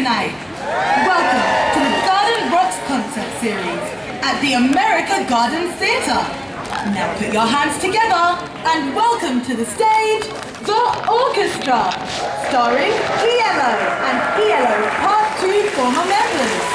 tonight. Welcome to the Garden Rocks concert series at the America Garden Theatre. Now put your hands together and welcome to the stage, the Orchestra, starring ELO and ELO Part 2 former members.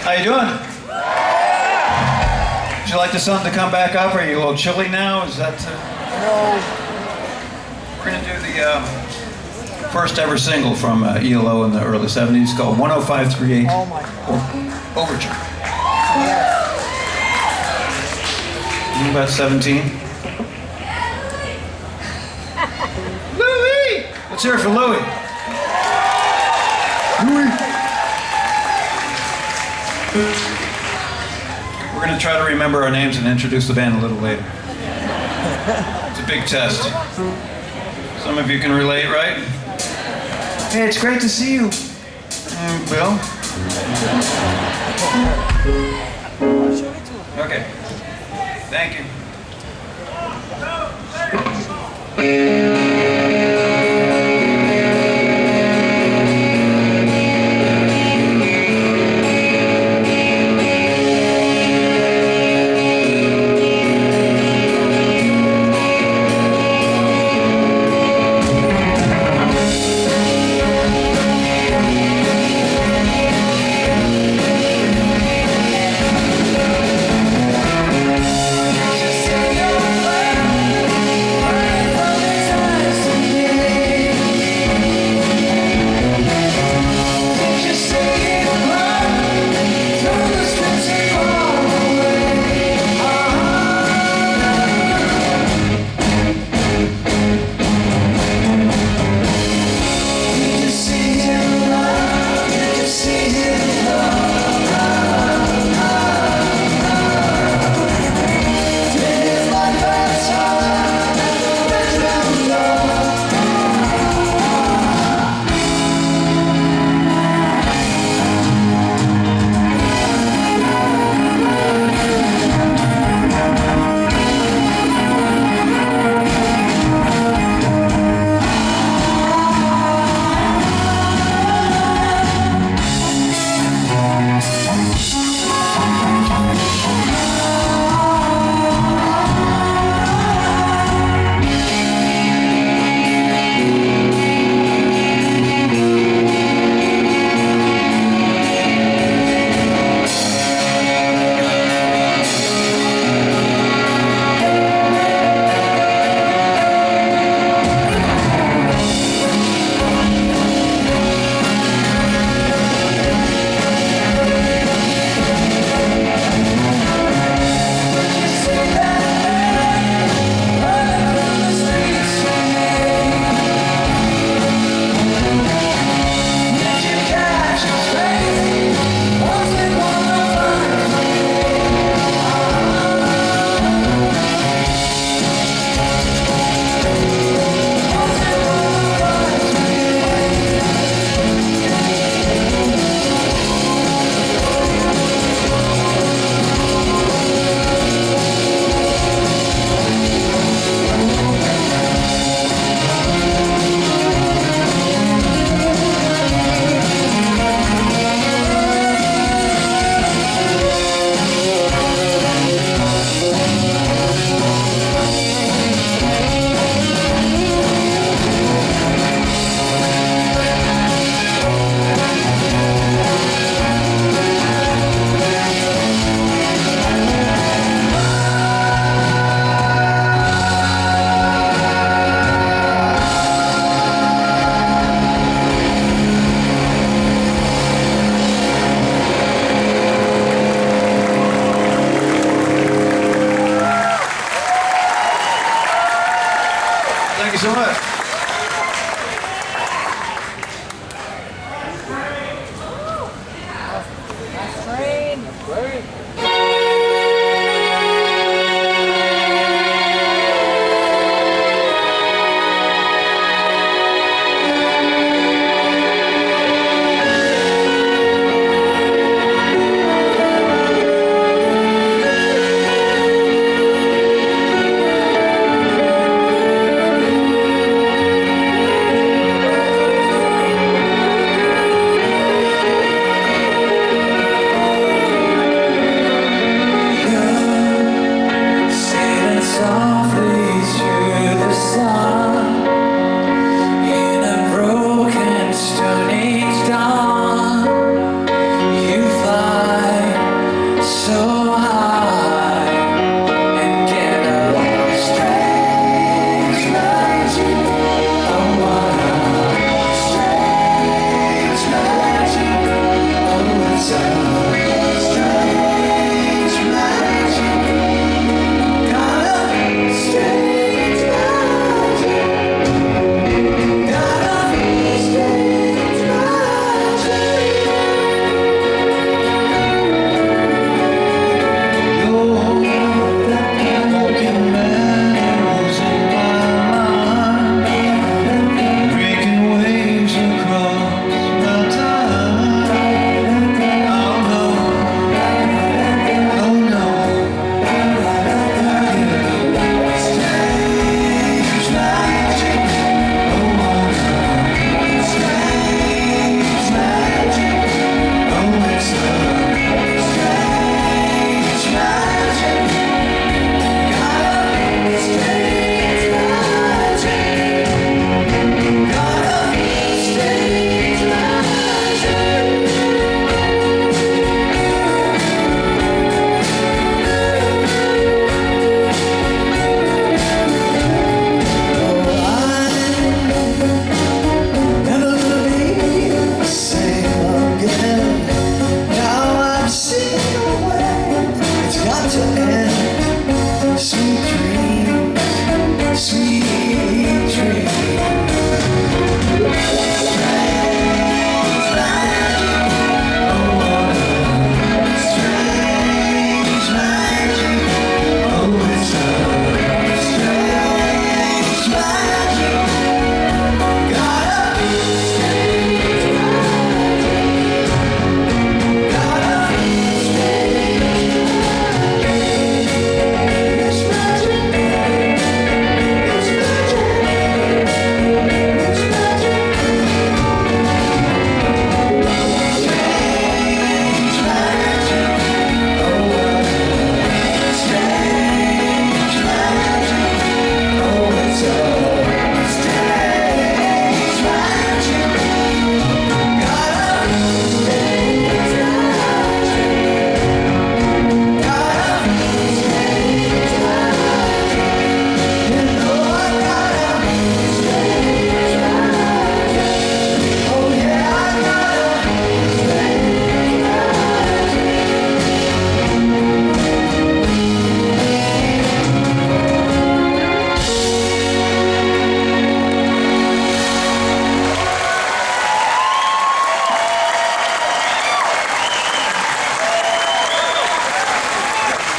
How you doing? Would you like the sun to come back up? Are you a little chilly now? Is that? No. We're going to do the first ever single from ELO in the early '70s called 10538 Overture. I'm about 17. Louie! Let's hear it for Louie. Louie! We're going to try to remember our names and introduce the band a little later. It's a big test. Some of you can relate, right? Hey, it's great to see you. Bill? Okay. Thank you. Thank you so much. Train.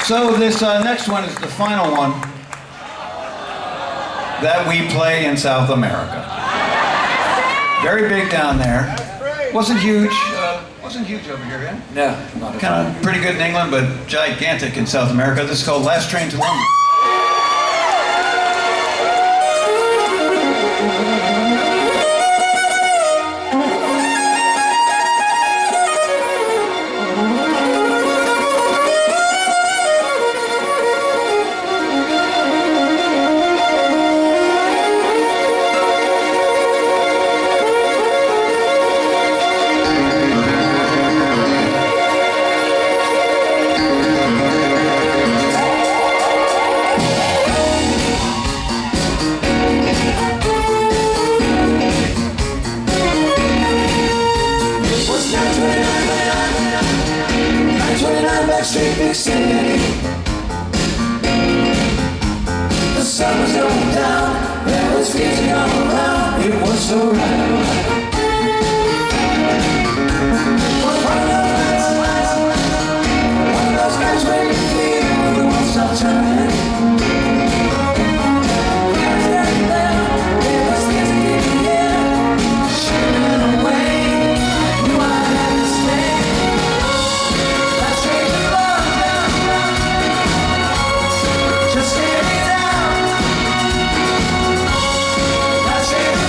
So this next one is the final one that we play in South America. Very big down there. Wasn't huge. Wasn't huge over here, yeah? No, not at all. Kind of pretty good in England, but gigantic in South America. This is called Last Train to London. Street, big city. The sun was going down, there was music all around. It was so right. One of those nights when you feel the world stop turning. We were standing there, there was music in the air, shimmering away. I knew I had to stay. Let's take it. Just stay down. Let's take it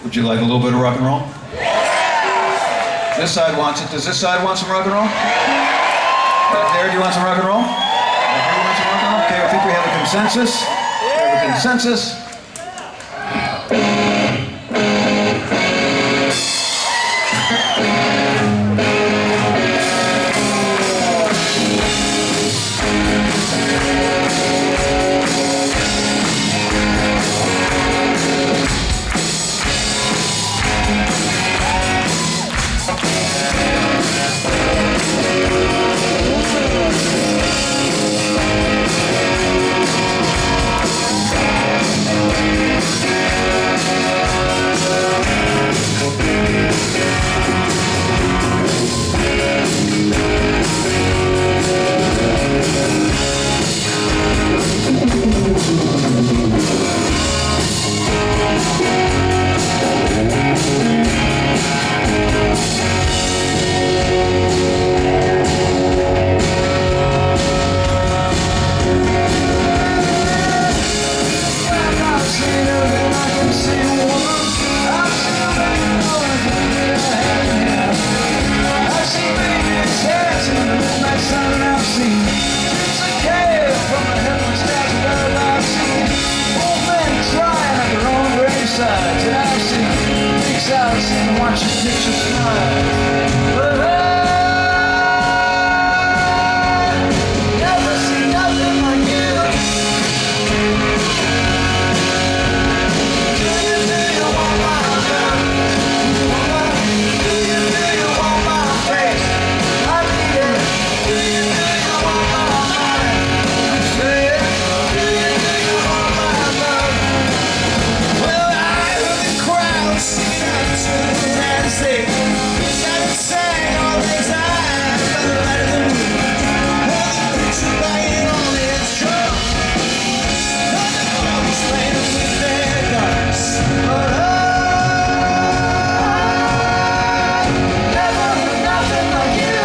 Would you like a little bit of rock and roll? This side wants it. Does this side want some rock and roll? Back there, do you want some rock and roll? Back here, you want some rock and roll? Okay, I think we have a consensus. We have a consensus. watching picture smiles. Never seen nothing like you. Do you want my love? Do you want my face? I need it. Do you want my mind? I'm saying, do you want my love? Well, I heard the crowd singing out to the dancing. Sang all the time by the light of the moon. Heard the preacher banging on his drum. Heard the drums playing with their guns. But never heard nothing like you.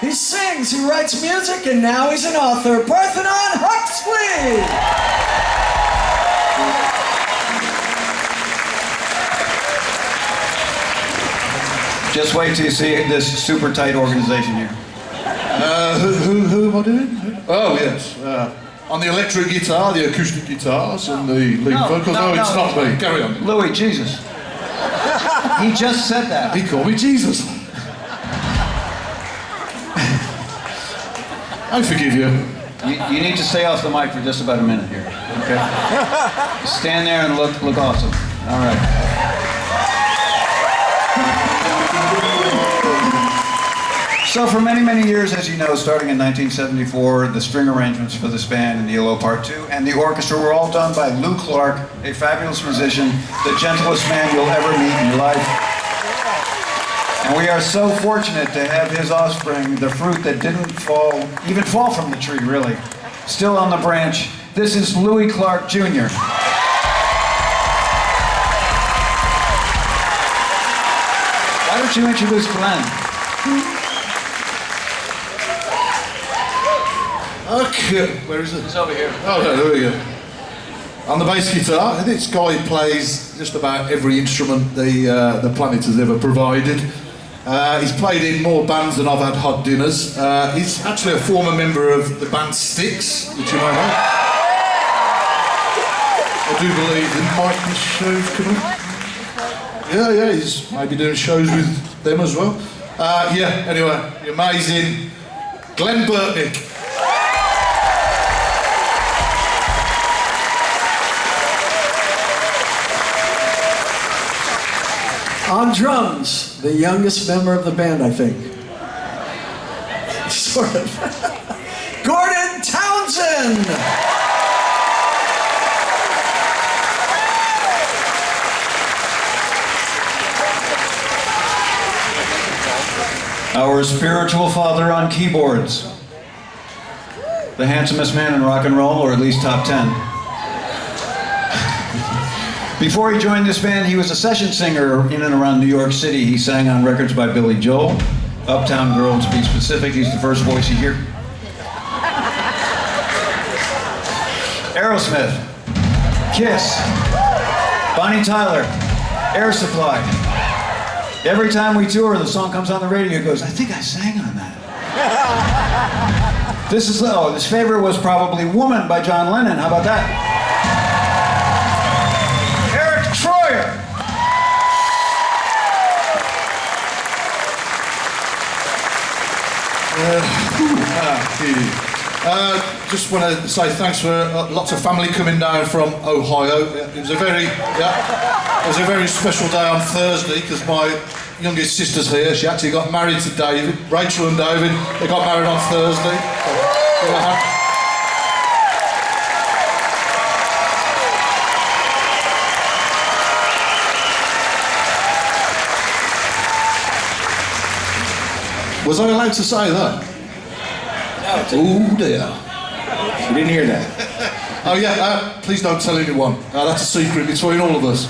He sings, he writes music, and now he's an author. Parthenon Huxley! Just wait till you see this super tight organization here. Who am I doing? Oh, yes. On the electric guitar, the acoustic guitars, and the lead vocals. No, it's not me. Carry on. Louis, Jesus. He just said that. He called me Jesus. I forgive you. You need to stay off the mic for just about a minute here, okay? Stand there and look awesome. All right. So for many, many years, as you know, starting in 1974, the string arrangements for this band and ELO Part 2 and the orchestra were all done by Lou Clark, a fabulous musician, the gentlest man you'll ever meet in your life. And we are so fortunate to have his offspring, the fruit that didn't even fall from the tree, really, still on the branch. This is Louis Clark Jr. Why don't you introduce Glenn? Okay, where is it? It's over here. Oh, no, there we go. On the bass guitar, this guy plays just about every instrument the planet has ever provided. He's played in more bands than I've had hot dinners. He's actually a former member of the band Styx, which you might know. I do believe the mic shows coming. Yeah, he's maybe doing shows with them as well. Yeah, anyway, the amazing Glenn Burtnick. On drums, the youngest member of the band, I think. Sort of. Gordon Townsend! Our spiritual father on keyboards. The handsomest man in rock and roll, or at least top 10. Before he joined this band, he was a session singer in and around New York City. He sang on records by Billy Joel, Uptown Girl to be specific. He's the first voice you hear. Aerosmith, Kiss, Bonnie Tyler, Air Supply. Every time we tour, the song comes on the radio, he goes, I think I sang on that. His favorite was probably Woman by John Lennon. How about that? Eric Troyer. Just want to say thanks for lots of family coming down from Ohio. It was a very special day on Thursday because my youngest sister's here. She actually got married to David, Rachel and David. They got married on Thursday. Was I allowed to say that? Oh dear. You didn't hear that. Oh yeah, please don't tell anyone. That's a secret between all of us.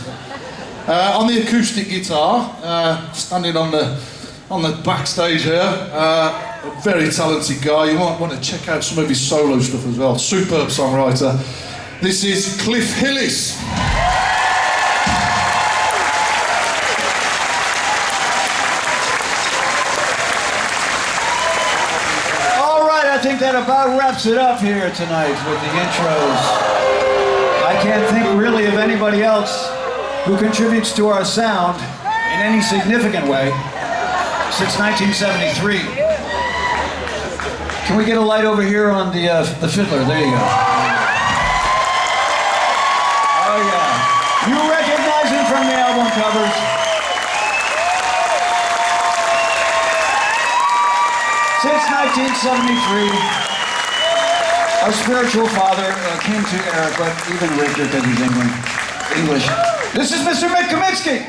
On the acoustic guitar, standing on the backstage here, a very talented guy. You might want to check out some of his solo stuff as well. Superb songwriter. This is Cliff Hillis. I think that about wraps it up here tonight with the intros. I can't think really of anybody else who contributes to our sound in any significant way since 1973. Can we get a light over here on the fiddler? There you go. Oh yeah. You recognize him from the album covers. Since 1973, our spiritual father came to Eric, but even richer because he's English. This is Mr. Mick Kaminsky.